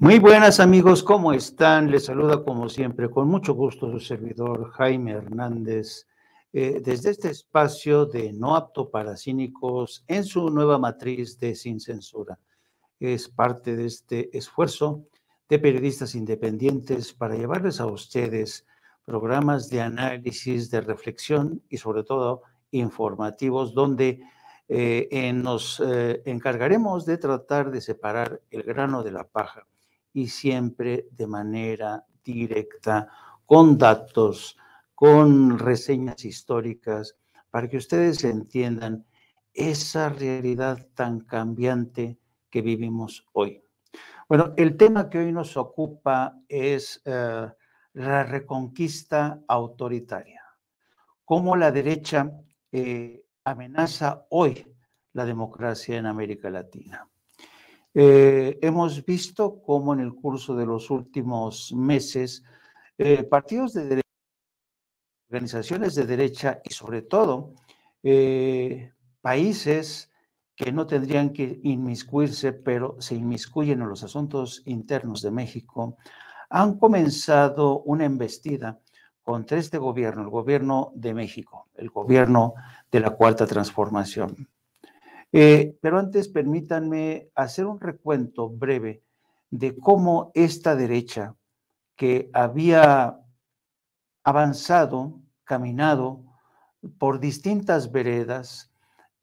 Muy buenas amigos, ¿cómo están? Les saluda como siempre, con mucho gusto su servidor Jaime Hernández, desde este espacio de No Apto para Cínicos en su nueva matriz de Sin Censura. Es parte de este esfuerzo de periodistas independientes para llevarles a ustedes programas de análisis, de reflexión y sobre todo informativos donde nos encargaremos de tratar de separar el grano de la paja y siempre de manera directa, con datos, con reseñas históricas, para que ustedes entiendan esa realidad tan cambiante que vivimos hoy. Bueno, el tema que hoy nos ocupa es la reconquista autoritaria. Cómo la derecha amenaza hoy la democracia en América Latina. Hemos visto cómo en el curso de los últimos meses, partidos de derecha, organizaciones de derecha y sobre todo países que no tendrían que inmiscuirse, pero se inmiscuyen en los asuntos internos de México, han comenzado una embestida contra este gobierno, el gobierno de México, el gobierno de la Cuarta Transformación. Pero antes permítanme hacer un recuento breve de cómo esta derecha que había avanzado, caminado por distintas veredas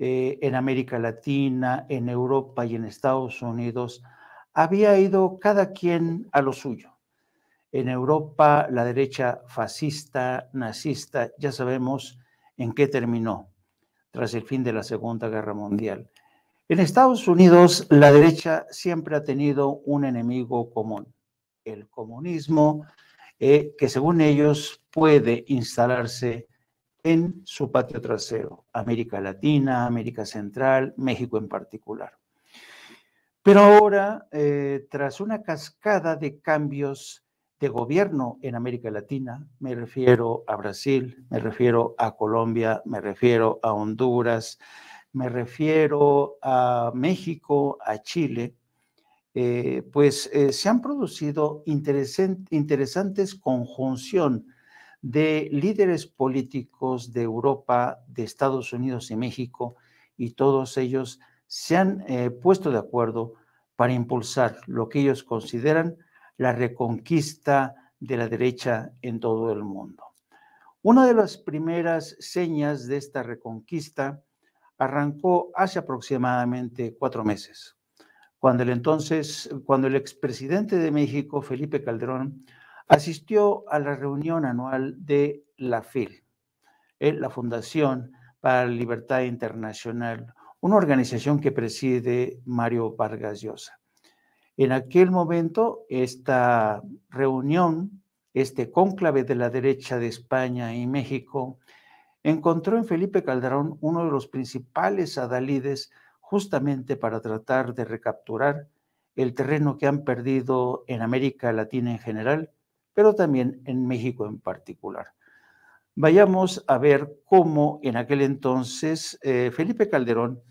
en América Latina, en Europa y en Estados Unidos, había ido cada quien a lo suyo. En Europa, la derecha fascista, nazista, ya sabemos en qué terminó tras el fin de la Segunda Guerra Mundial. En Estados Unidos, la derecha siempre ha tenido un enemigo común, el comunismo, que según ellos puede instalarse en su patio trasero, América Latina, América Central, México en particular. Pero ahora, tras una cascada de cambios de gobierno en América Latina, me refiero a Brasil, me refiero a Colombia, me refiero a Honduras, me refiero a México, a Chile, se han producido interesantes conjunción de líderes políticos de Europa, de Estados Unidos y México, y todos ellos se han puesto de acuerdo para impulsar lo que ellos consideran la reconquista de la derecha en todo el mundo. Una de las primeras señas de esta reconquista arrancó hace aproximadamente 4 meses, cuando el expresidente de México, Felipe Calderón, asistió a la reunión anual de la FIL, la Fundación para la Libertad Internacional, una organización que preside Mario Vargas Llosa. En aquel momento, esta reunión, este cónclave de la derecha de España y México, encontró en Felipe Calderón uno de los principales adalides justamente para tratar de recapturar el terreno que han perdido en América Latina en general, pero también en México en particular. Vayamos a ver cómo en aquel entonces Felipe Calderón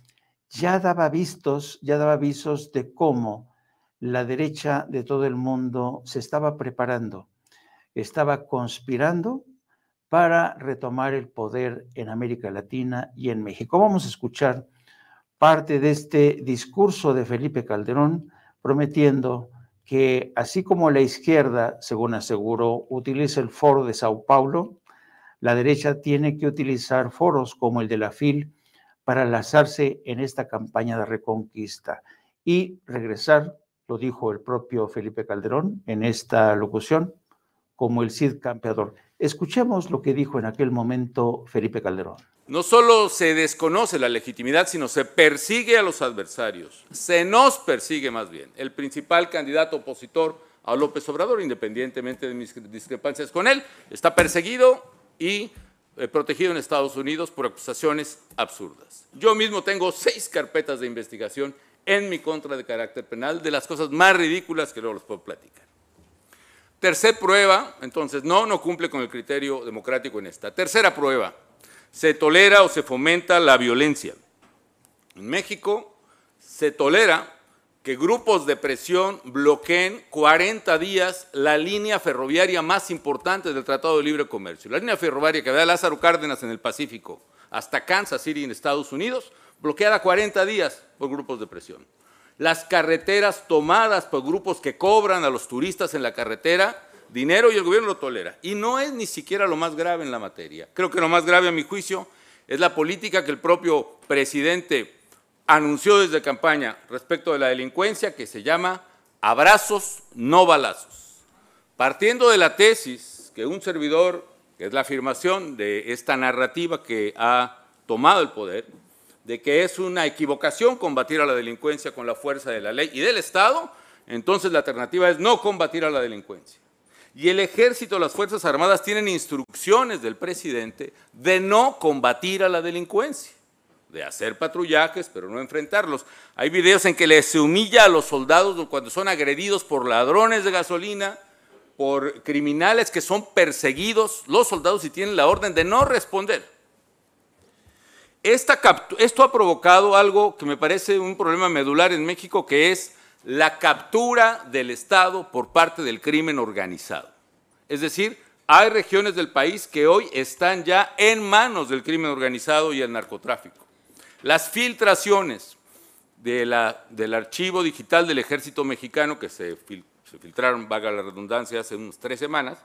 ya daba avisos de cómo la derecha de todo el mundo se estaba preparando, estaba conspirando para retomar el poder en América Latina y en México. Vamos a escuchar parte de este discurso de Felipe Calderón, prometiendo que así como la izquierda, según aseguró, utiliza el foro de Sao Paulo, la derecha tiene que utilizar foros como el de la FIL para lanzarse en esta campaña de reconquista y regresar, lo dijo el propio Felipe Calderón en esta locución, como el Cid campeador. Escuchemos lo que dijo en aquel momento Felipe Calderón. No solo se desconoce la legitimidad, sino se persigue a los adversarios. Se nos persigue más bien. El principal candidato opositor a López Obrador, independientemente de mis discrepancias con él, está perseguido y protegido en Estados Unidos por acusaciones absurdas. Yo mismo tengo 6 carpetas de investigación en mi contra de carácter penal, de las cosas más ridículas que luego les puedo platicar. Tercera prueba, entonces, no cumple con el criterio democrático en esta. Tercera prueba, se tolera o se fomenta la violencia. En México se tolera que grupos de presión bloqueen 40 días la línea ferroviaria más importante del Tratado de Libre Comercio. La línea ferroviaria que va de Lázaro Cárdenas en el Pacífico hasta Kansas City en Estados Unidos, bloqueada 40 días por grupos de presión. Las carreteras tomadas por grupos que cobran a los turistas en la carretera dinero y el gobierno lo tolera. Y no es ni siquiera lo más grave en la materia. Creo que lo más grave, a mi juicio, es la política que el propio presidente anunció desde campaña respecto de la delincuencia, que se llama abrazos, no balazos. Partiendo de la tesis que un servidor, que es la afirmación de esta narrativa que ha tomado el poder, de que es una equivocación combatir a la delincuencia con la fuerza de la ley y del Estado, entonces la alternativa es no combatir a la delincuencia. Y el Ejército, las Fuerzas Armadas tienen instrucciones del presidente de no combatir a la delincuencia, de hacer patrullajes, pero no enfrentarlos. Hay videos en que se humilla a los soldados cuando son agredidos por ladrones de gasolina, por criminales que son perseguidos, los soldados y tienen la orden de no responder. Esto ha provocado algo que me parece un problema medular en México, que es la captura del Estado por parte del crimen organizado. Es decir, hay regiones del país que hoy están ya en manos del crimen organizado y el narcotráfico. Las filtraciones del archivo digital del Ejército Mexicano, que se filtraron, valga la redundancia, hace unas 3 semanas,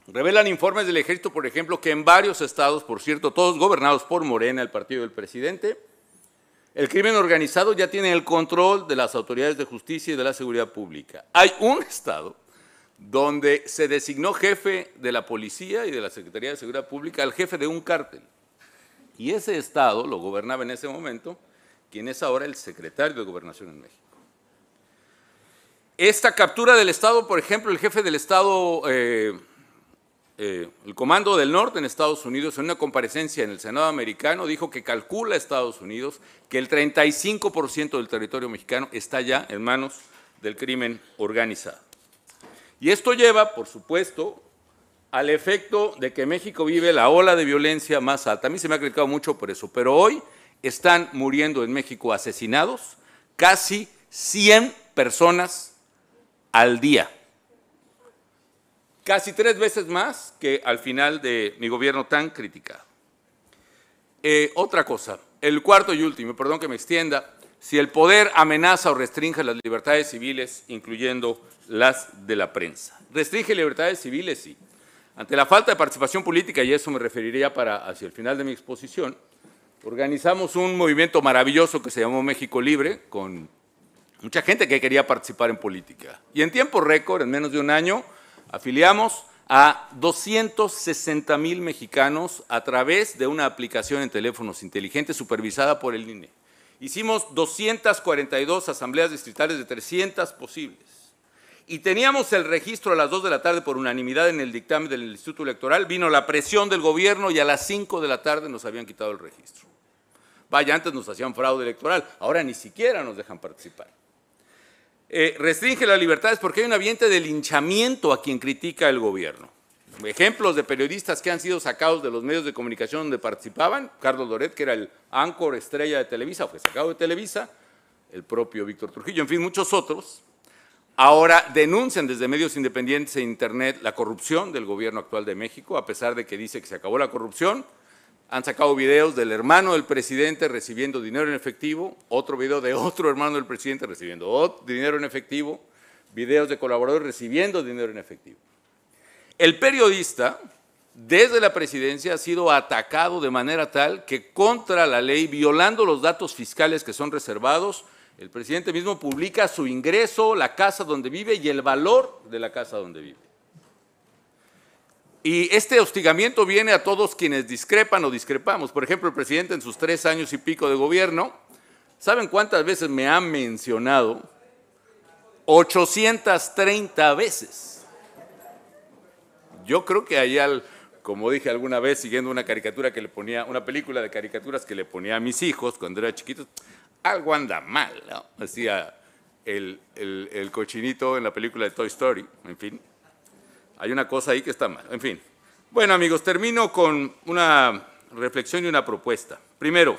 revelan informes del Ejército, por ejemplo, que en varios estados, por cierto, todos gobernados por Morena, el partido del presidente, el crimen organizado ya tiene el control de las autoridades de justicia y de la seguridad pública. Hay un estado donde se designó jefe de la policía y de la Secretaría de Seguridad Pública al jefe de un cártel. Y ese estado lo gobernaba en ese momento quien es ahora el secretario de Gobernación en México. Esta captura del estado, por ejemplo, el jefe del estado, el Comando del Norte en Estados Unidos, en una comparecencia en el Senado americano, dijo que calcula Estados Unidos que el 35% del territorio mexicano está ya en manos del crimen organizado. Y esto lleva, por supuesto, al efecto de que México vive la ola de violencia más alta. A mí se me ha criticado mucho por eso, pero hoy están muriendo en México asesinados casi 100 personas al día. Casi 3 veces más que al final de mi gobierno tan criticado. Otra cosa, el cuarto y último, perdón que me extienda, si el poder amenaza o restringe las libertades civiles, incluyendo las de la prensa. Restringe libertades civiles, sí. Ante la falta de participación política, y eso me referiría hacia el final de mi exposición, organizamos un movimiento maravilloso que se llamó México Libre, con mucha gente que quería participar en política. Y en tiempo récord, en menos de un año, afiliamos a 260,000 mexicanos a través de una aplicación en teléfonos inteligentes supervisada por el INE. Hicimos 242 asambleas distritales de 300 posibles. Y teníamos el registro a las 2 de la tarde por unanimidad en el dictamen del Instituto Electoral. Vino la presión del gobierno y a las 5 de la tarde nos habían quitado el registro. Vaya, antes nos hacían fraude electoral, ahora ni siquiera nos dejan participar. Restringe las libertades porque hay un ambiente de linchamiento a quien critica el gobierno. Ejemplos de periodistas que han sido sacados de los medios de comunicación donde participaban: Carlos Loret, que era el áncor estrella de Televisa, fue sacado de Televisa, el propio Víctor Trujillo, en fin, muchos otros. Ahora denuncian desde medios independientes e internet la corrupción del gobierno actual de México, a pesar de que dice que se acabó la corrupción. Han sacado videos del hermano del presidente recibiendo dinero en efectivo, otro video de otro hermano del presidente recibiendo dinero en efectivo, videos de colaboradores recibiendo dinero en efectivo. El periodista, desde la presidencia, ha sido atacado de manera tal que, contra la ley, violando los datos fiscales que son reservados, el presidente mismo publica su ingreso, la casa donde vive y el valor de la casa donde vive. Y este hostigamiento viene a todos quienes discrepan o discrepamos. Por ejemplo, el presidente en sus 3 años y pico de gobierno, ¿saben cuántas veces me ha mencionado? 830 veces. Yo creo que hay, como dije alguna vez, siguiendo una caricatura que le ponía, una película de caricaturas que le ponía a mis hijos cuando era chiquitos, algo anda mal, ¿no? Decía el cochinito en la película de Toy Story, en fin. Hay una cosa ahí que está mal, en fin. Bueno, amigos, termino con una reflexión y una propuesta. Primero,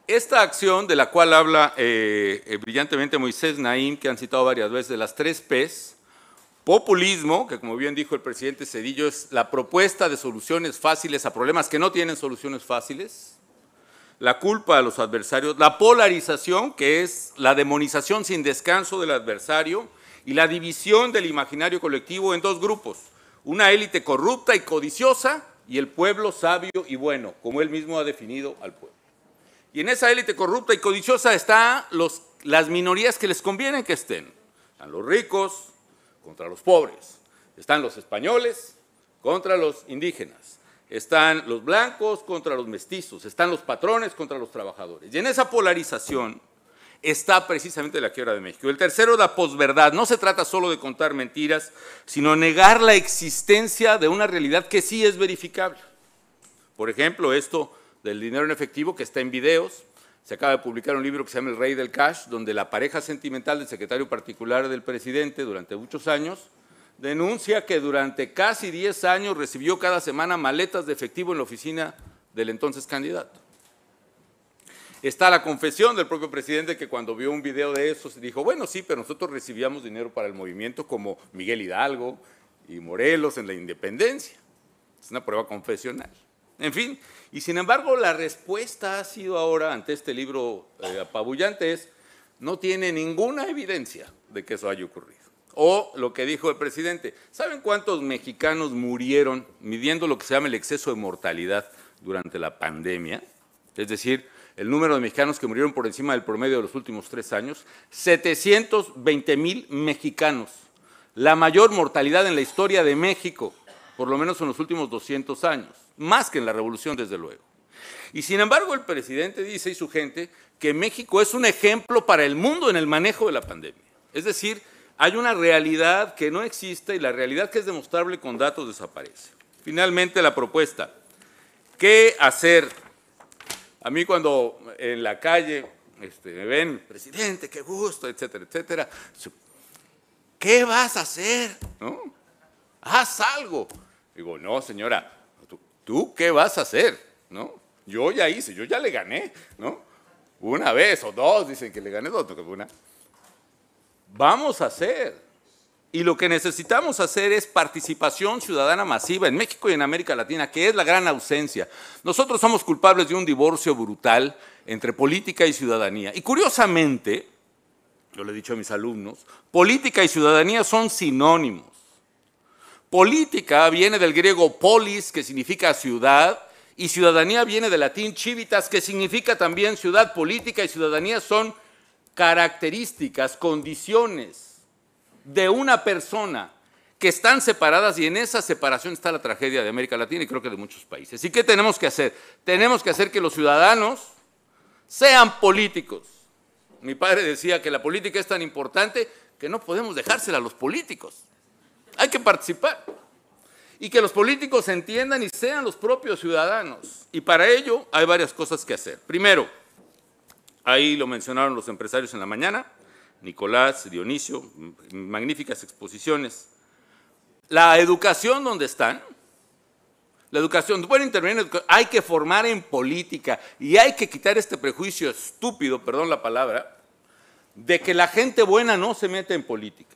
Esta acción de la cual habla brillantemente Moisés Naim, que han citado varias veces, de las 3 Ps, populismo, que como bien dijo el presidente Zedillo, es la propuesta de soluciones fáciles a problemas que no tienen soluciones fáciles, la culpa a los adversarios, la polarización, que es la demonización sin descanso del adversario, y la división del imaginario colectivo en 2 grupos, una élite corrupta y codiciosa y el pueblo sabio y bueno, como él mismo ha definido al pueblo. Y en esa élite corrupta y codiciosa están las minorías que les conviene que estén. Están los ricos contra los pobres, están los españoles contra los indígenas, están los blancos contra los mestizos, están los patrones contra los trabajadores. Y en esa polarización está precisamente la quiebra de México. El tercero, la posverdad. No se trata solo de contar mentiras, sino negar la existencia de una realidad que sí es verificable. Por ejemplo, esto del dinero en efectivo que está en videos. Se acaba de publicar un libro que se llama El Rey del Cash, donde la pareja sentimental del secretario particular del presidente durante muchos años denuncia que durante casi 10 años recibió cada semana maletas de efectivo en la oficina del entonces candidato. Está la confesión del propio presidente que cuando vio un video de eso se dijo, bueno, sí, pero nosotros recibíamos dinero para el movimiento como Miguel Hidalgo y Morelos en la independencia. Es una prueba confesional. En fin, y sin embargo la respuesta ha sido ahora ante este libro apabullante es, no tiene ninguna evidencia de que eso haya ocurrido. O lo que dijo el presidente, ¿saben cuántos mexicanos murieron midiendo lo que se llama el exceso de mortalidad durante la pandemia? Es decir, el número de mexicanos que murieron por encima del promedio de los últimos 3 años, 720,000 mexicanos, la mayor mortalidad en la historia de México, por lo menos en los últimos 200 años, más que en la revolución desde luego. Y sin embargo el presidente dice y su gente que México es un ejemplo para el mundo en el manejo de la pandemia. Es decir, hay una realidad que no existe y la realidad que es demostrable con datos desaparece. Finalmente la propuesta, ¿qué hacer? A mí cuando en la calle me ven, presidente, qué gusto, etcétera, etcétera, ¿qué vas a hacer? ¿No? Haz algo. Digo, no, señora, ¿tú qué vas a hacer? ¿No? Yo ya hice, yo ya le gané, ¿no? Una vez o 2, dicen que le gané 2, no, una. Vamos a hacer. Y lo que necesitamos hacer es participación ciudadana masiva en México y en América Latina, que es la gran ausencia. Nosotros somos culpables de un divorcio brutal entre política y ciudadanía. Y curiosamente, yo le he dicho a mis alumnos, política y ciudadanía son sinónimos. Política viene del griego polis, que significa ciudad, y ciudadanía viene del latín civitas, que significa también ciudad. Política y ciudadanía son características, condiciones de una persona que están separadas, y en esa separación está la tragedia de América Latina y creo que de muchos países. ¿Y qué tenemos que hacer? Tenemos que hacer que los ciudadanos sean políticos. Mi padre decía que la política es tan importante que no podemos dejársela a los políticos. Hay que participar. Y que los políticos entiendan y sean los propios ciudadanos. Y para ello hay varias cosas que hacer. Primero, ahí lo mencionaron los empresarios en la mañana, Nicolás, Dionisio, magníficas exposiciones. La educación, ¿dónde están? La educación, pueden intervenir en educación, hay que formar en política y hay que quitar este prejuicio estúpido, perdón la palabra, de que la gente buena no se mete en política,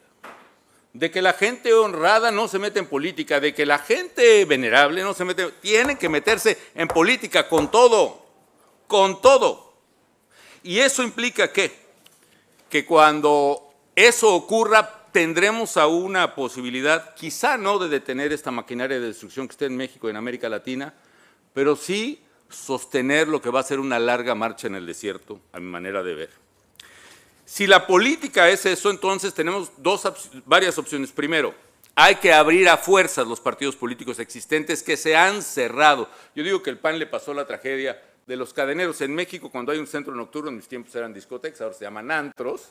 de que la gente honrada no se mete en política, de que la gente venerable no se mete, tienen que meterse en política con todo, con todo. Y eso implica que cuando eso ocurra tendremos aún una posibilidad, quizá no de detener esta maquinaria de destrucción que está en México y en América Latina, pero sí sostener lo que va a ser una larga marcha en el desierto, a mi manera de ver. Si la política es eso, entonces tenemos varias opciones. Primero, hay que abrir a fuerzas los partidos políticos existentes que se han cerrado. Yo digo que el PAN le pasó la tragedia de los cadeneros. En México, cuando hay un centro nocturno, en mis tiempos eran discotecas, ahora se llaman antros.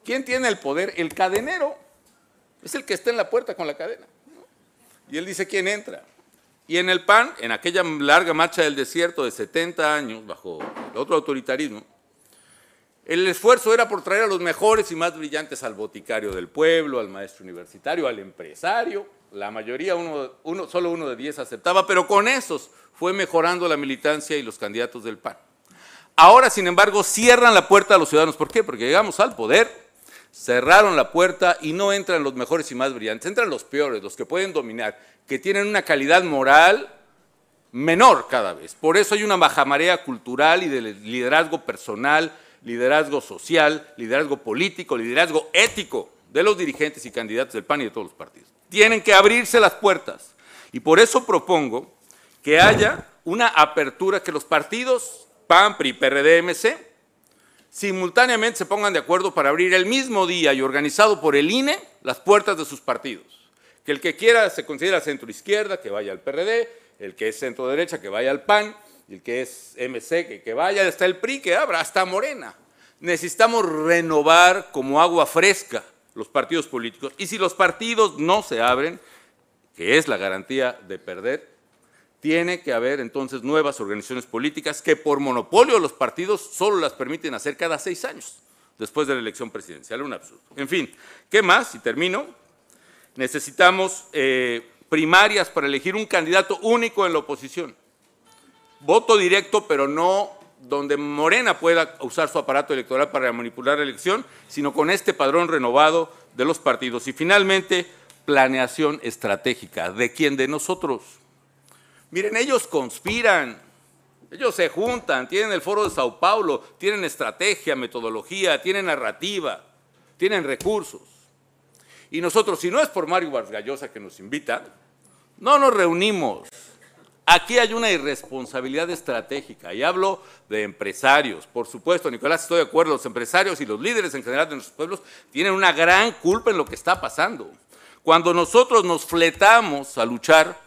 ¿Quién tiene el poder? El cadenero. Es el que está en la puerta con la cadena. Y él dice quién entra. Y en el PAN, en aquella larga marcha del desierto de 70 años, bajo otro autoritarismo, el esfuerzo era por traer a los mejores y más brillantes al boticario del pueblo, al maestro universitario, al empresario. La mayoría, solo uno de 10 aceptaba, pero con esos fue mejorando la militancia y los candidatos del PAN. Ahora, sin embargo, cierran la puerta a los ciudadanos. ¿Por qué? Porque llegamos al poder, cerraron la puerta y no entran los mejores y más brillantes, entran los peores, los que pueden dominar, que tienen una calidad moral menor cada vez. Por eso hay una bajamarea cultural y de liderazgo personal, liderazgo social, liderazgo político, liderazgo ético de los dirigentes y candidatos del PAN y de todos los partidos. Tienen que abrirse las puertas. Y por eso propongo que haya una apertura, que los partidos PAN, PRI, PRD, MC, simultáneamente se pongan de acuerdo para abrir el mismo día y organizado por el INE las puertas de sus partidos. Que el que quiera se considera centro izquierda, que vaya al PRD, el que es centro derecha, que vaya al PAN, y el que es MC, que vaya hasta el PRI, que abra, hasta Morena. Necesitamos renovar como agua fresca los partidos políticos, y si los partidos no se abren, que es la garantía de perder, tiene que haber entonces nuevas organizaciones políticas que por monopolio los partidos solo las permiten hacer cada 6 años, después de la elección presidencial, un absurdo. En fin, ¿qué más? Y termino. Necesitamos primarias para elegir un candidato único en la oposición. Voto directo, pero no donde Morena pueda usar su aparato electoral para manipular la elección, sino con este padrón renovado de los partidos. Y finalmente, planeación estratégica. ¿De quién? De nosotros. Miren, ellos conspiran, ellos se juntan, tienen el Foro de Sao Paulo, tienen estrategia, metodología, tienen narrativa, tienen recursos. Y nosotros, si no es por Mario Vargas Llosa que nos invita, no nos reunimos. Aquí hay una irresponsabilidad estratégica, y hablo de empresarios. Por supuesto, Nicolás, estoy de acuerdo, los empresarios y los líderes en general de nuestros pueblos tienen una gran culpa en lo que está pasando. Cuando nosotros nos fletamos a luchar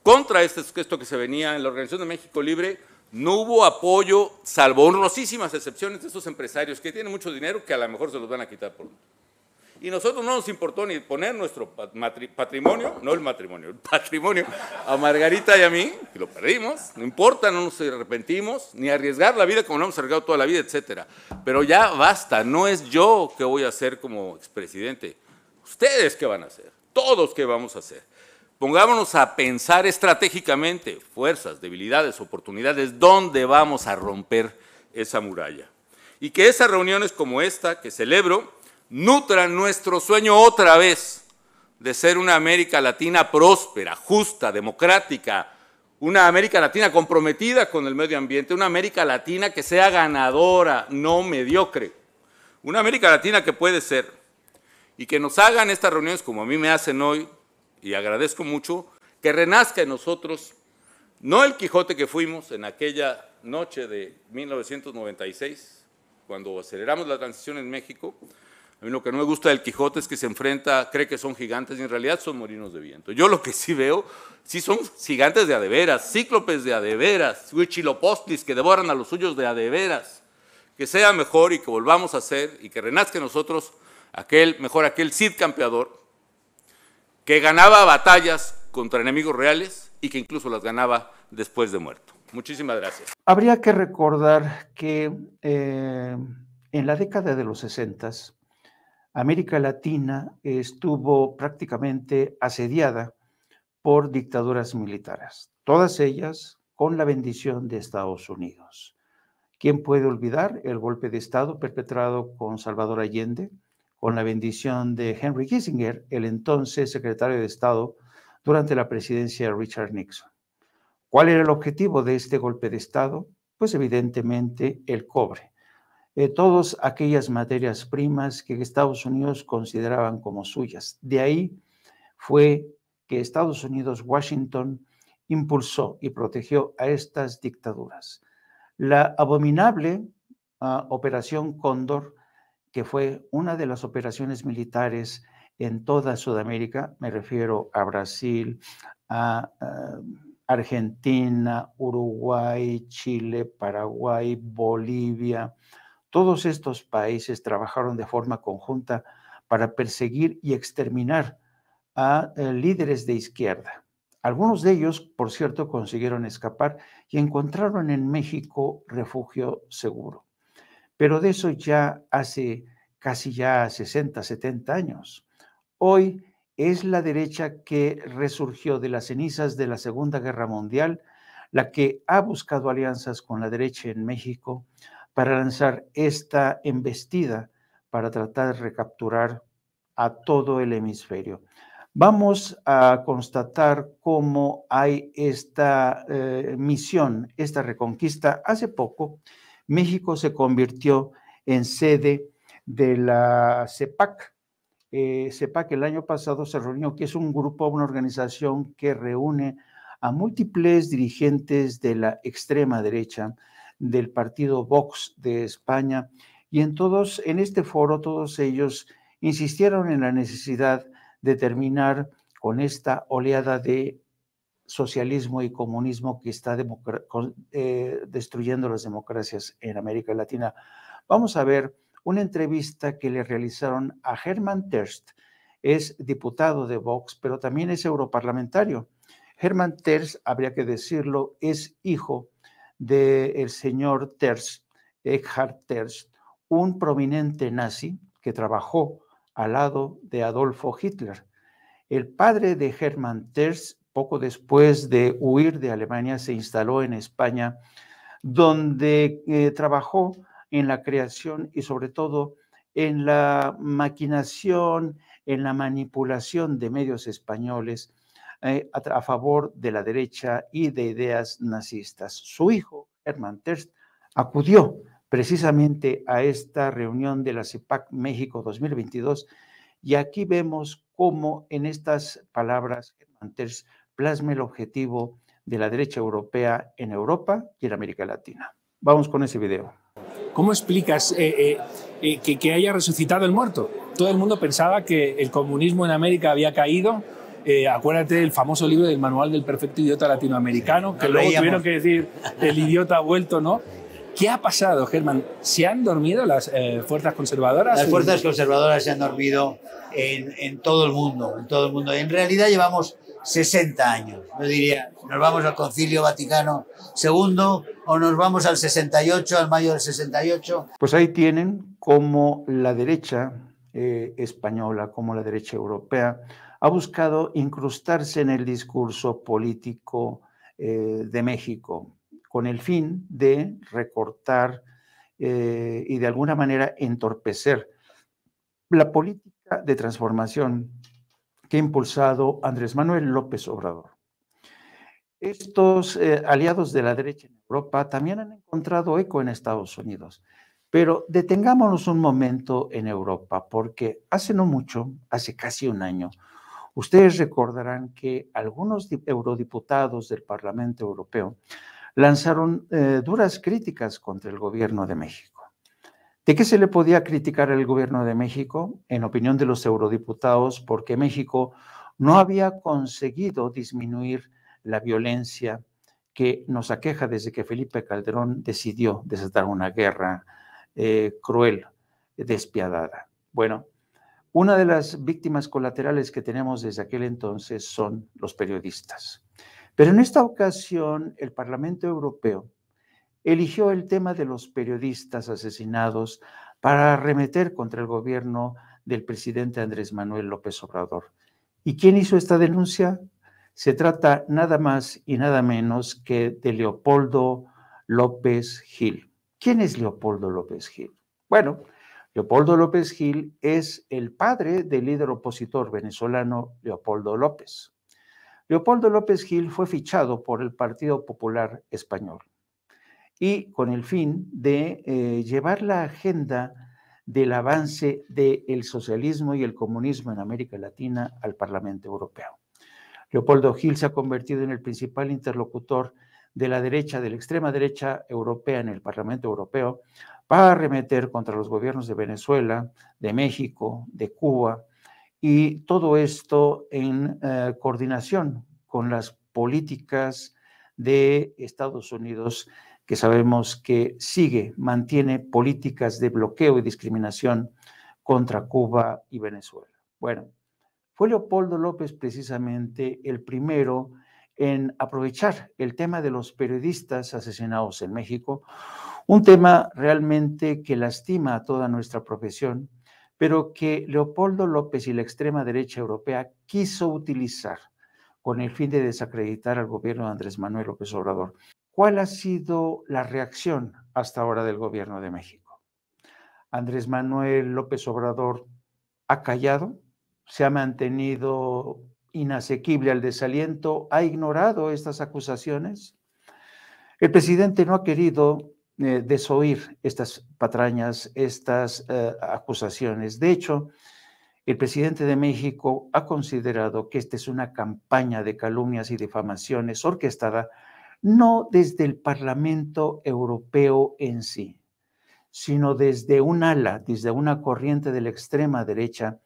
contra esto que se venía en la Organización de México Libre, no hubo apoyo, salvo honrosísimas excepciones de esos empresarios que tienen mucho dinero que a lo mejor se los van a quitar por. Y nosotros no nos importó ni poner nuestro patrimonio, no el matrimonio, el patrimonio a Margarita y a mí, que lo perdimos, no importa, no nos arrepentimos, ni arriesgar la vida como lo hemos arriesgado toda la vida, etcétera. Pero ya basta, no es yo que voy a hacer como expresidente, ustedes qué van a hacer, todos qué vamos a hacer. Pongámonos a pensar estratégicamente, fuerzas, debilidades, oportunidades, dónde vamos a romper esa muralla. Y que esas reuniones como esta que celebro nutran nuestro sueño otra vez de ser una América Latina próspera, justa, democrática, una América Latina comprometida con el medio ambiente, una América Latina que sea ganadora, no mediocre, una América Latina que puede ser, y que nos hagan estas reuniones como a mí me hacen hoy, y agradezco mucho, que renazca en nosotros, no el Quijote que fuimos en aquella noche de 1996, cuando aceleramos la transición en México. A mí lo que no me gusta del Quijote es que se enfrenta, cree que son gigantes y en realidad son molinos de viento. Yo lo que sí veo, sí son gigantes de a de veras, cíclopes de a de veras, huichilopostlis que devoran a los suyos de a de veras. Que sea mejor y que volvamos a ser y que renazca en nosotros aquel Cid campeador que ganaba batallas contra enemigos reales y que incluso las ganaba después de muerto. Muchísimas gracias. Habría que recordar que en la década de los 60 América Latina estuvo prácticamente asediada por dictaduras militares, todas ellas con la bendición de Estados Unidos. ¿Quién puede olvidar el golpe de Estado perpetrado con Salvador Allende, con la bendición de Henry Kissinger, el entonces secretario de Estado durante la presidencia de Richard Nixon? ¿Cuál era el objetivo de este golpe de Estado? Pues evidentemente el cobre. Todas aquellas materias primas que Estados Unidos consideraban como suyas. De ahí fue que Estados Unidos, Washington, impulsó y protegió a estas dictaduras. La abominable Operación Cóndor, que fue una de las operaciones militares en toda Sudamérica, me refiero a Brasil, a Argentina, Uruguay, Chile, Paraguay, Bolivia. Todos estos países trabajaron de forma conjunta para perseguir y exterminar a líderes de izquierda. Algunos de ellos, por cierto, consiguieron escapar y encontraron en México refugio seguro. Pero de eso ya hace casi ya 60, 70 años. Hoy es la derecha que resurgió de las cenizas de la Segunda Guerra Mundial, la que ha buscado alianzas con la derecha en México para lanzar esta embestida para tratar de recapturar a todo el hemisferio. Vamos a constatar cómo hay esta misión, esta reconquista. Hace poco, México se convirtió en sede de la CEPAC. CEPAC el año pasado se reunió, que es un grupo, una organización que reúne a múltiples dirigentes de la extrema derecha, del partido Vox de España, y en este foro todos ellos insistieron en la necesidad de terminar con esta oleada de socialismo y comunismo que está destruyendo las democracias en América Latina. Vamos a ver una entrevista que le realizaron a Hermann Tertsch. Es diputado de Vox, pero también es europarlamentario. Hermann Tertsch, habría que decirlo, es hijo del señor Tertsch, Eckhard Tertsch, un prominente nazi que trabajó al lado de Adolfo Hitler. El padre de Hermann Tertsch, poco después de huir de Alemania, se instaló en España, donde trabajó en la creación y sobre todo en la maquinación, en la manipulación de medios españoles a favor de la derecha y de ideas nazistas. Su hijo, Hermann Tertsch, acudió precisamente a esta reunión de la CEPAC México 2022 y aquí vemos cómo en estas palabras Hermann Tertsch plasma el objetivo de la derecha europea en Europa y en América Latina. Vamos con ese video. ¿Cómo explicas que haya resucitado el muerto? Todo el mundo pensaba que el comunismo en América había caído. Acuérdate del famoso libro del Manual del Perfecto Idiota Latinoamericano, que luego tuvieron que decir el idiota ha vuelto, ¿no? ¿Qué ha pasado, Germán? ¿Se han dormido las fuerzas conservadoras? Las fuerzas conservadoras se han dormido en todo el mundo, en todo el mundo. En realidad llevamos 60 años, yo diría. Nos vamos al Concilio Vaticano II o nos vamos al 68, al mayo del 68. Pues ahí tienen cómo la derecha española, como la derecha europea, ha buscado incrustarse en el discurso político de México, con el fin de recortar y de alguna manera entorpecer la política de transformación que ha impulsado Andrés Manuel López Obrador. Estos aliados de la derecha en Europa también han encontrado eco en Estados Unidos, pero detengámonos un momento en Europa, porque hace no mucho, hace casi un año, ustedes recordarán que algunos eurodiputados del Parlamento Europeo lanzaron duras críticas contra el gobierno de México. ¿De qué se le podía criticar al gobierno de México? En opinión de los eurodiputados, porque México no había conseguido disminuir la violencia que nos aqueja desde que Felipe Calderón decidió desatar una guerra cruel, despiadada. Bueno, una de las víctimas colaterales que tenemos desde aquel entonces son los periodistas. Pero en esta ocasión el Parlamento Europeo eligió el tema de los periodistas asesinados para arremeter contra el gobierno del presidente Andrés Manuel López Obrador. ¿Y quién hizo esta denuncia? Se trata nada más y nada menos que de Leopoldo López Gil. ¿Quién es Leopoldo López Gil? Bueno, Leopoldo López Gil es el padre del líder opositor venezolano Leopoldo López. Leopoldo López Gil fue fichado por el Partido Popular Español y con el fin de llevar la agenda del avance del socialismo y el comunismo en América Latina al Parlamento Europeo. Leopoldo Gil se ha convertido en el principal interlocutor de la derecha, de la extrema derecha europea en el Parlamento Europeo, para arremeter contra los gobiernos de Venezuela, de México, de Cuba, y todo esto en coordinación con las políticas de Estados Unidos, que sabemos que mantiene políticas de bloqueo y discriminación contra Cuba y Venezuela. Bueno, fue Leopoldo López precisamente el primero en aprovechar el tema de los periodistas asesinados en México, un tema realmente que lastima a toda nuestra profesión, pero que Leopoldo López y la extrema derecha europea quiso utilizar con el fin de desacreditar al gobierno de Andrés Manuel López Obrador. ¿Cuál ha sido la reacción hasta ahora del gobierno de México? Andrés Manuel López Obrador ha callado, se ha mantenido inasequible al desaliento, ha ignorado estas acusaciones. El presidente no ha querido desoír estas patrañas, estas acusaciones. De hecho, el presidente de México ha considerado que esta es una campaña de calumnias y difamaciones orquestada no desde el Parlamento Europeo en sí, sino desde un ala, desde una corriente de la extrema derecha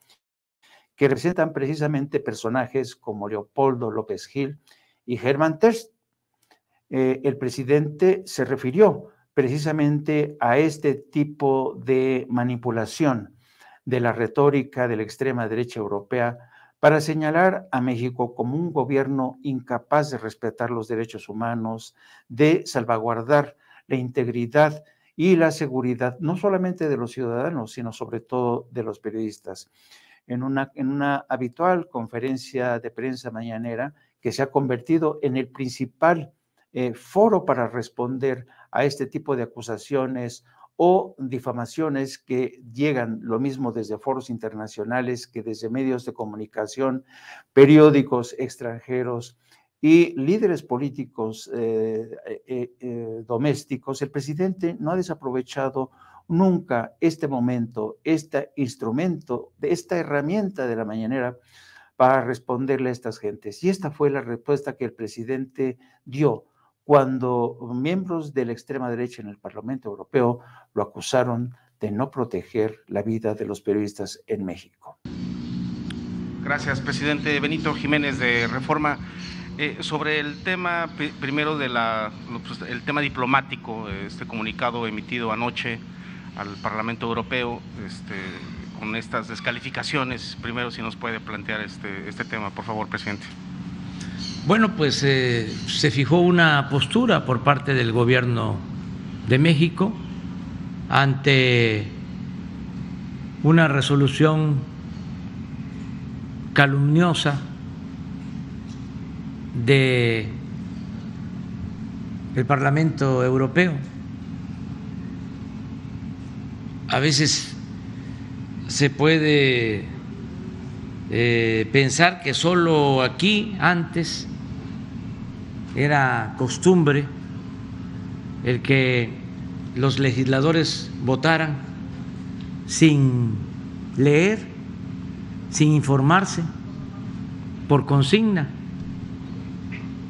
que representan precisamente personajes como Leopoldo López Gil y Germán Terz. El presidente se refirió precisamente a este tipo de manipulación de la retórica de la extrema derecha europea para señalar a México como un gobierno incapaz de respetar los derechos humanos, de salvaguardar la integridad y la seguridad, no solamente de los ciudadanos, sino sobre todo de los periodistas. En una habitual conferencia de prensa mañanera que se ha convertido en el principal foro para responder a este tipo de acusaciones o difamaciones que llegan lo mismo desde foros internacionales que desde medios de comunicación, periódicos extranjeros y líderes políticos domésticos. El presidente no ha desaprovechado nunca este momento, este instrumento, esta herramienta de la mañanera para responderle a estas gentes. Y esta fue la respuesta que el presidente dio cuando miembros de la extrema derecha en el Parlamento Europeo lo acusaron de no proteger la vida de los periodistas en México. Gracias, presidente. Benito Jiménez, de Reforma. Sobre el tema, primero, el tema diplomático, este comunicado emitido anoche al Parlamento Europeo, con estas descalificaciones, primero, si nos puede plantear este tema, por favor, presidente. Bueno, pues se fijó una postura por parte del gobierno de México ante una resolución calumniosa del Parlamento Europeo. A veces se puede pensar que solo aquí antes era costumbre el que los legisladores votaran sin leer, sin informarse, por consigna.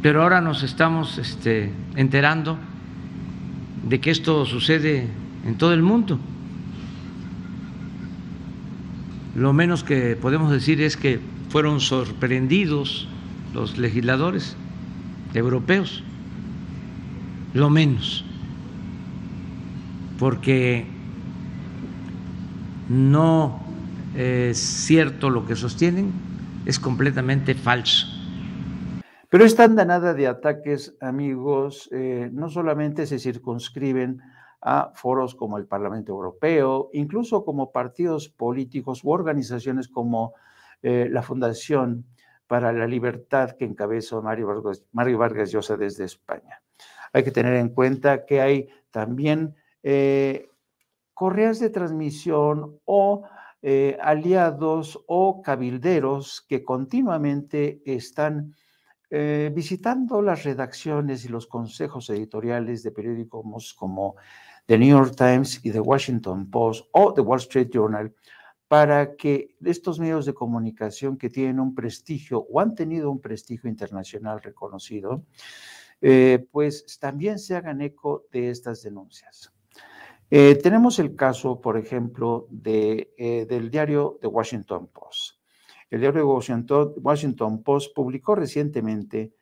Pero ahora nos estamos enterando de que esto sucede en todo el mundo. Lo menos que podemos decir es que fueron sorprendidos los legisladores europeos, lo menos, porque no es cierto lo que sostienen, es completamente falso. Pero esta andanada de ataques, amigos, no solamente se circunscriben a foros como el Parlamento Europeo, incluso como partidos políticos u organizaciones como la Fundación para la Libertad que encabezó Mario Vargas Llosa desde España. Hay que tener en cuenta que hay también correas de transmisión o aliados o cabilderos que continuamente están visitando las redacciones y los consejos editoriales de periódicos como The New York Times y The Washington Post o The Wall Street Journal, para que estos medios de comunicación que tienen un prestigio o han tenido un prestigio internacional reconocido, pues también se hagan eco de estas denuncias. Tenemos el caso, por ejemplo, del diario The Washington Post. El diario Washington Post publicó recientemente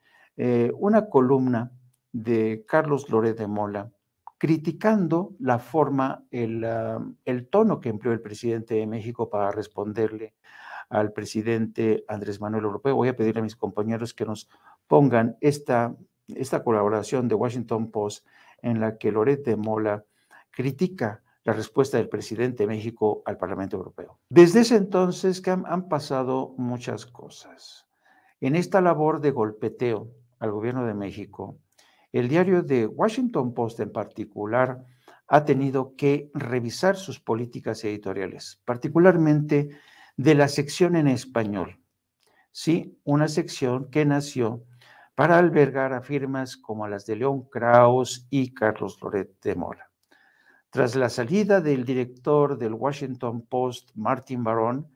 una columna de Carlos Loret de Mola criticando la forma, el tono que empleó el presidente de México para responderle al presidente Andrés Manuel López Obrador. Voy a pedirle a mis compañeros que nos pongan esta colaboración de Washington Post en la que Loret de Mola critica la respuesta del presidente de México al Parlamento Europeo. Desde ese entonces que han pasado muchas cosas. En esta labor de golpeteo al gobierno de México, el diario The Washington Post en particular ha tenido que revisar sus políticas editoriales, particularmente de la sección en español. Sí, una sección que nació para albergar a firmas como las de León Krauss y Carlos Loret de Mola. Tras la salida del director del Washington Post, Martin Baron,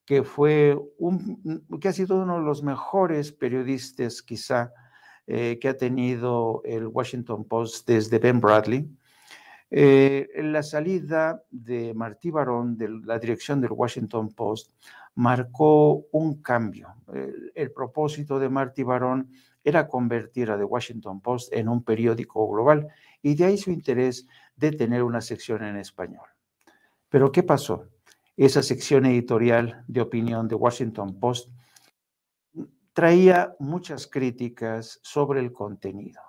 que ha sido uno de los mejores periodistas quizá que ha tenido el Washington Post desde Ben Bradley, la salida de Martí Barón de la dirección del Washington Post marcó un cambio. El propósito de Martí Barón era convertir a The Washington Post en un periódico global y de ahí su interés de tener una sección en español. Pero ¿qué pasó? Esa sección editorial de opinión de Washington Post traía muchas críticas sobre el contenido.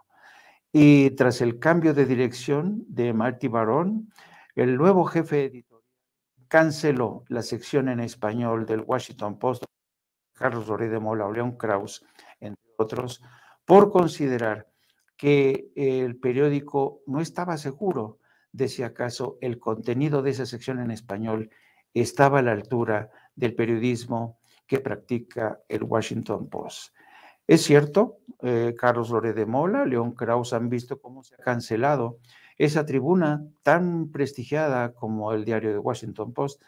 Y tras el cambio de dirección de Martí Barón, el nuevo jefe editorial canceló la sección en español del Washington Post, Carlos Loret de Mola o León Krauss, entre otros, por considerar que el periódico no estaba seguro de si acaso el contenido de esa sección en español estaba a la altura del periodismo que practica el Washington Post. Es cierto, Carlos Loret de Mola, León Krauss han visto cómo se ha cancelado esa tribuna tan prestigiada como el diario de Washington Post,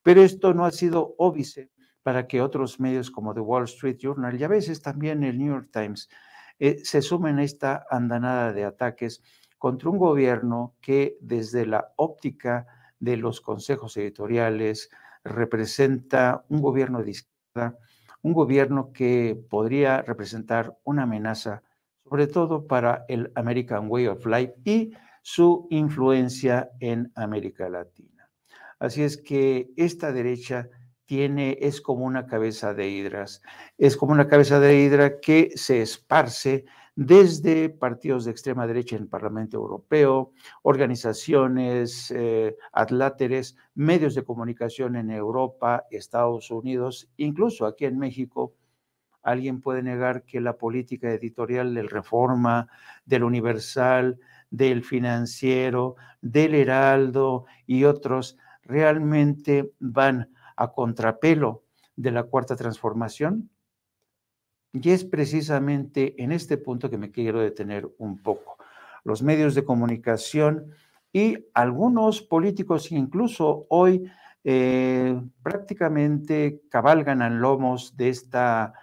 pero esto no ha sido óbice para que otros medios como The Wall Street Journal y a veces también el New York Times se sumen a esta andanada de ataques contra un gobierno que desde la óptica de los consejos editoriales representa un gobierno de izquierda, un gobierno que podría representar una amenaza, sobre todo para el American Way of Life y su influencia en América Latina. Así es que esta derecha es como una cabeza de hidras, es como una cabeza de hidra que se esparce desde partidos de extrema derecha en el Parlamento Europeo, organizaciones adláteres, medios de comunicación en Europa, Estados Unidos, incluso aquí en México. ¿Alguien puede negar que la política editorial del Reforma, del Universal, del Financiero, del Heraldo y otros realmente van a contrapelo de la Cuarta Transformación? Y es precisamente en este punto que me quiero detener un poco. Los medios de comunicación y algunos políticos incluso hoy prácticamente cabalgan a lomos de esta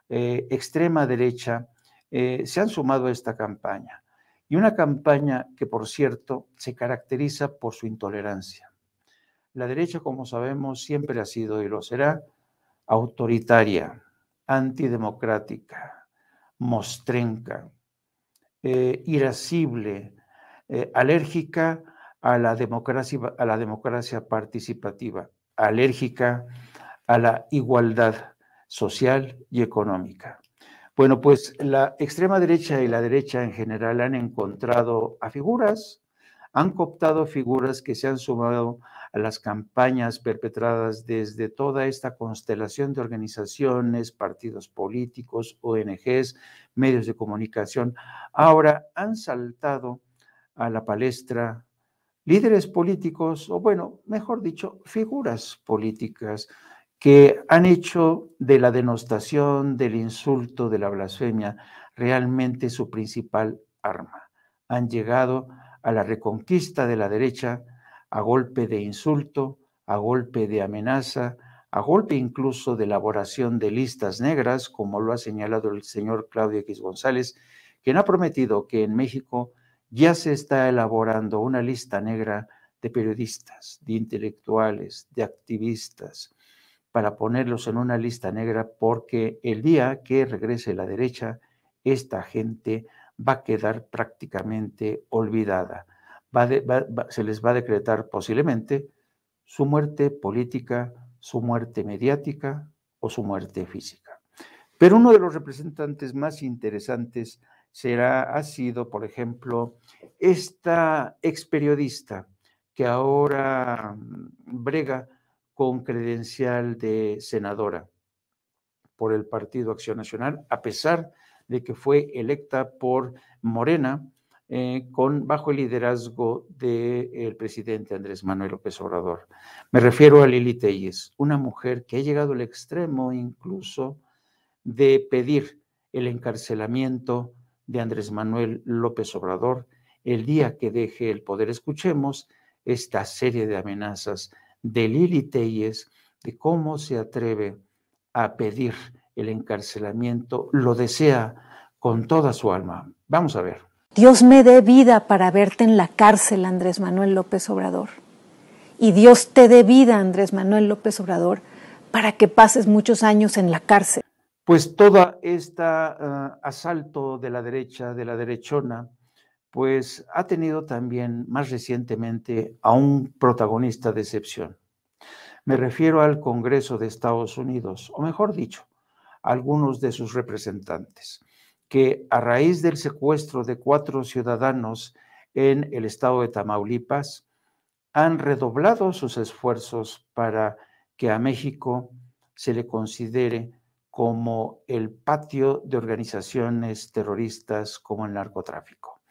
extrema derecha, se han sumado a esta campaña. Y una campaña que, por cierto, se caracteriza por su intolerancia. La derecha, como sabemos, siempre ha sido y lo será autoritaria, antidemocrática, mostrenca, irascible, alérgica a la democracia participativa, alérgica a la igualdad social y económica. Bueno, pues la extrema derecha y la derecha en general han encontrado a figuras, han cooptado figuras que se han sumado a las campañas perpetradas desde toda esta constelación de organizaciones, partidos políticos, ONGs, medios de comunicación. Ahora han saltado a la palestra líderes políticos, o bueno, mejor dicho, figuras políticas que han hecho de la denostación, del insulto, de la blasfemia, realmente su principal arma. Han llegado a la reconquista de la derecha a golpe de insulto, a golpe de amenaza, a golpe incluso de elaboración de listas negras, como lo ha señalado el señor Claudio X González, quien ha prometido que en México ya se está elaborando una lista negra de periodistas, de intelectuales, de activistas, para ponerlos en una lista negra, porque el día que regrese la derecha, esta gente va a quedar prácticamente olvidada. Se les va a decretar posiblemente su muerte política, su muerte mediática o su muerte física. Pero uno de los representantes más interesantes ha sido, por ejemplo, esta experiodista que ahora brega con credencial de senadora por el Partido Acción Nacional, a pesar de que fue electa por Morena, bajo el liderazgo del presidente Andrés Manuel López Obrador. Me refiero a Lili Téllez, una mujer que ha llegado al extremo incluso de pedir el encarcelamiento de Andrés Manuel López Obrador el día que deje el poder. Escuchemos esta serie de amenazas de Lili Téllez, de cómo se atreve a pedir el encarcelamiento, lo desea con toda su alma. Vamos a ver. Dios me dé vida para verte en la cárcel, Andrés Manuel López Obrador. Y Dios te dé vida, Andrés Manuel López Obrador, para que pases muchos años en la cárcel. Pues todo este asalto de la derecha, de la derechona, pues ha tenido también más recientemente a un protagonista de excepción. Me refiero al Congreso de Estados Unidos, o mejor dicho, a algunos de sus representantes, que a raíz del secuestro de 4 ciudadanos en el estado de Tamaulipas, han redoblado sus esfuerzos para que a México se le considere como el patio de organizaciones terroristas como el narcotráfico.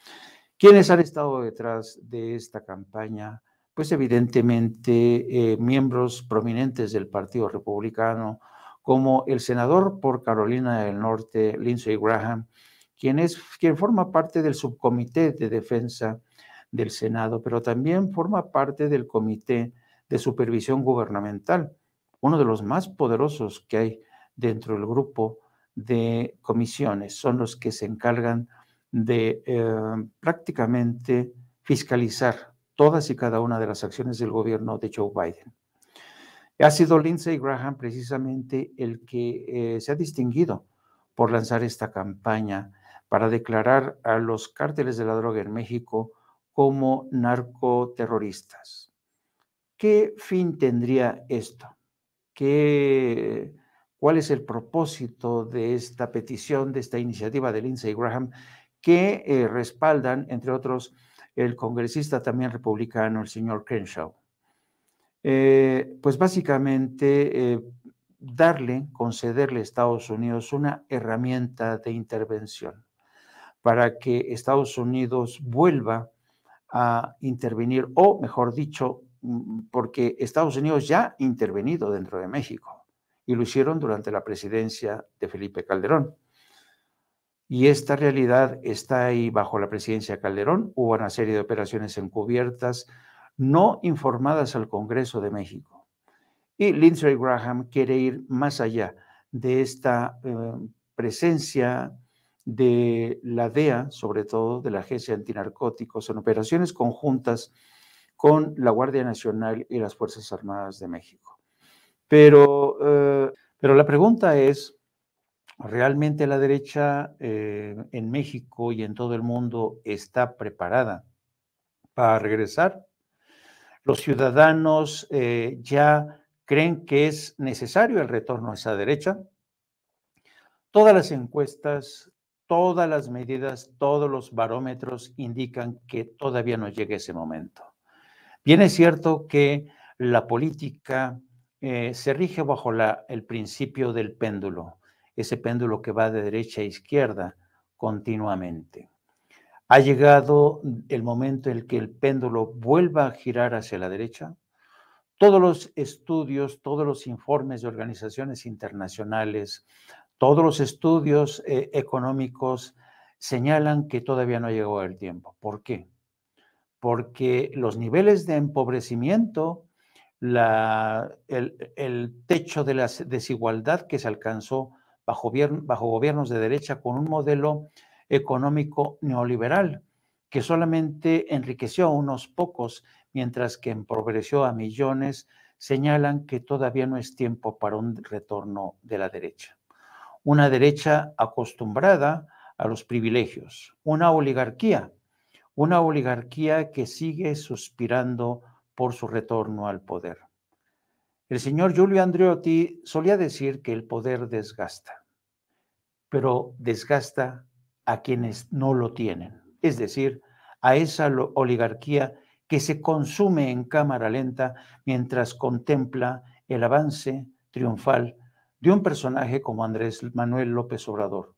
¿Quiénes han estado detrás de esta campaña? Pues evidentemente miembros prominentes del Partido Republicano, como el senador por Carolina del Norte, Lindsey Graham, quien forma parte del subcomité de defensa del Senado, pero también forma parte del Comité de Supervisión Gubernamental, uno de los más poderosos que hay dentro del grupo de comisiones. Son los que se encargan de prácticamente fiscalizar todas y cada una de las acciones del gobierno de Joe Biden. Ha sido Lindsey Graham precisamente el que se ha distinguido por lanzar esta campaña para declarar a los cárteles de la droga en México como narcoterroristas. ¿Qué fin tendría esto? ¿Cuál es el propósito de esta petición, de esta iniciativa de Lindsey Graham, que respaldan, entre otros, el congresista también republicano, el señor Crenshaw? Pues básicamente concederle a Estados Unidos una herramienta de intervención para que Estados Unidos vuelva a intervenir, o mejor dicho, porque Estados Unidos ya ha intervenido dentro de México y lo hicieron durante la presidencia de Felipe Calderón. Y esta realidad está ahí bajo la presidencia de Calderón. Hubo una serie de operaciones encubiertas no informadas al Congreso de México. Y Lindsey Graham quiere ir más allá de esta presencia de la DEA, sobre todo de la Agencia Antinarcóticos, en operaciones conjuntas con la Guardia Nacional y las Fuerzas Armadas de México. Pero la pregunta es, ¿realmente la derecha en México y en todo el mundo está preparada para regresar? ¿Los ciudadanos ya creen que es necesario el retorno a esa derecha? Todas las encuestas, todas las medidas, todos los barómetros indican que todavía no llega ese momento. Bien es cierto que la política se rige bajo el principio del péndulo, ese péndulo que va de derecha a izquierda continuamente. ¿Ha llegado el momento en el que el péndulo vuelva a girar hacia la derecha? Todos los estudios, todos los informes de organizaciones internacionales, todos los estudios económicos señalan que todavía no ha llegado el tiempo. ¿Por qué? Porque los niveles de empobrecimiento, el techo de la desigualdad que se alcanzó bajo gobiernos de derecha con un modelo económico neoliberal que solamente enriqueció a unos pocos, mientras que empobreció a millones, señalan que todavía no es tiempo para un retorno de la derecha. Una derecha acostumbrada a los privilegios, una oligarquía que sigue suspirando por su retorno al poder. El señor Giulio Andreotti solía decir que el poder desgasta, pero desgasta a quienes no lo tienen, es decir, a esa oligarquía que se consume en cámara lenta mientras contempla el avance triunfal de un personaje como Andrés Manuel López Obrador,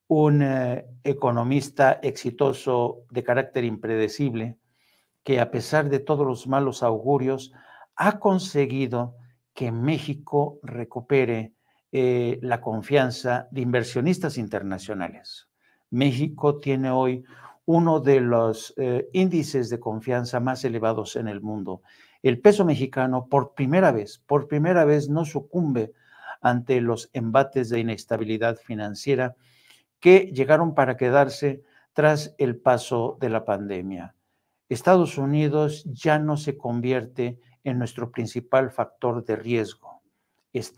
un economista exitoso de carácter impredecible, que a pesar de todos los malos augurios, ha conseguido que México recupere la confianza de inversionistas internacionales. México tiene hoy uno de los índices de confianza más elevados en el mundo. El peso mexicano por primera vez no sucumbe ante los embates de inestabilidad financiera que llegaron para quedarse tras el paso de la pandemia. Estados Unidos ya no se convierte en nuestro principal factor de riesgo.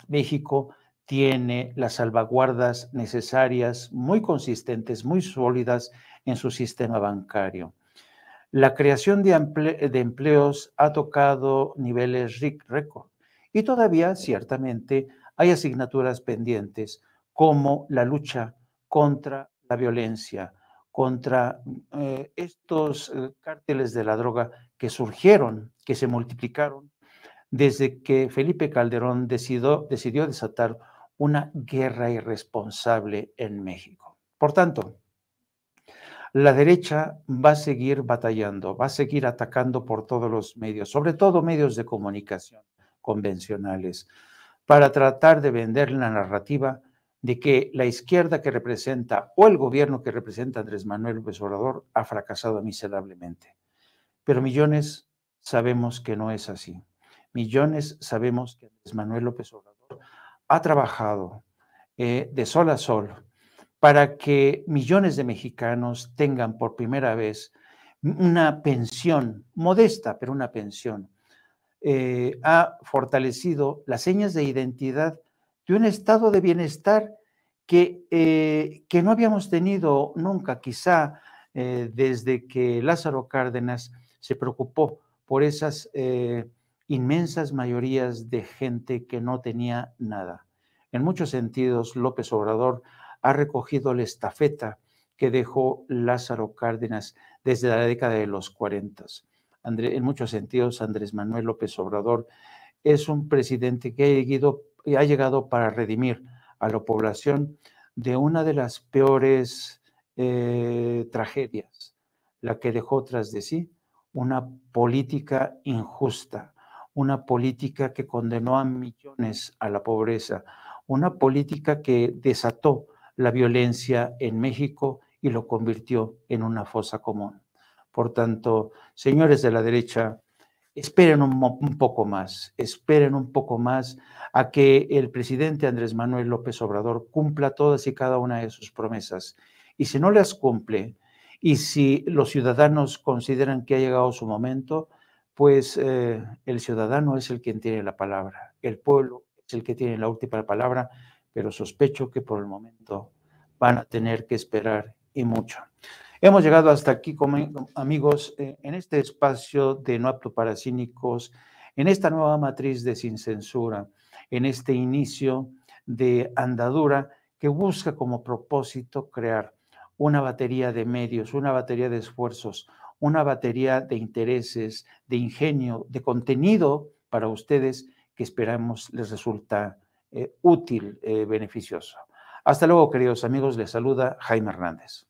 México tiene las salvaguardas necesarias, muy consistentes, muy sólidas en su sistema bancario. La creación de empleos ha tocado niveles récord y todavía ciertamente hay asignaturas pendientes como la lucha contra la violencia, contra estos cárteles de la droga que surgieron, que se multiplicaron desde que Felipe Calderón decidió desatar una guerra irresponsable en México. Por tanto, la derecha va a seguir batallando, va a seguir atacando por todos los medios, sobre todo medios de comunicación convencionales, para tratar de vender la narrativa de que la izquierda que representa o el gobierno que representa Andrés Manuel López Obrador ha fracasado miserablemente. Pero millones sabemos que no es así. Millones sabemos que Andrés Manuel López Obrador ha trabajado de sol a sol para que millones de mexicanos tengan por primera vez una pensión modesta, pero una pensión. Ha fortalecido las señas de identidad de un estado de bienestar que no habíamos tenido nunca, quizá desde que Lázaro Cárdenas se preocupó por esas inmensas mayorías de gente que no tenía nada. En muchos sentidos, López Obrador ha recogido la estafeta que dejó Lázaro Cárdenas desde la década de los 40. En muchos sentidos, Andrés Manuel López Obrador es un presidente que ha llegado para redimir a la población de una de las peores tragedias, la que dejó tras de sí una política injusta, una política que condenó a millones a la pobreza, una política que desató la violencia en México y lo convirtió en una fosa común. Por tanto, señores de la derecha, esperen un poco más a que el presidente Andrés Manuel López Obrador cumpla todas y cada una de sus promesas. Y si no las cumple, y si los ciudadanos consideran que ha llegado su momento, pues el ciudadano es el quien tiene la palabra, el pueblo es el que tiene la última palabra, pero sospecho que por el momento van a tener que esperar y mucho. Hemos llegado hasta aquí, amigos, en este espacio de No Apto para Cínicos, en esta nueva matriz de Sin Censura, en este inicio de andadura que busca como propósito crear una batería de medios, una batería de esfuerzos, una batería de intereses, de ingenio, de contenido para ustedes que esperamos les resulta útil, beneficioso. Hasta luego, queridos amigos, les saluda Jaime Hernández.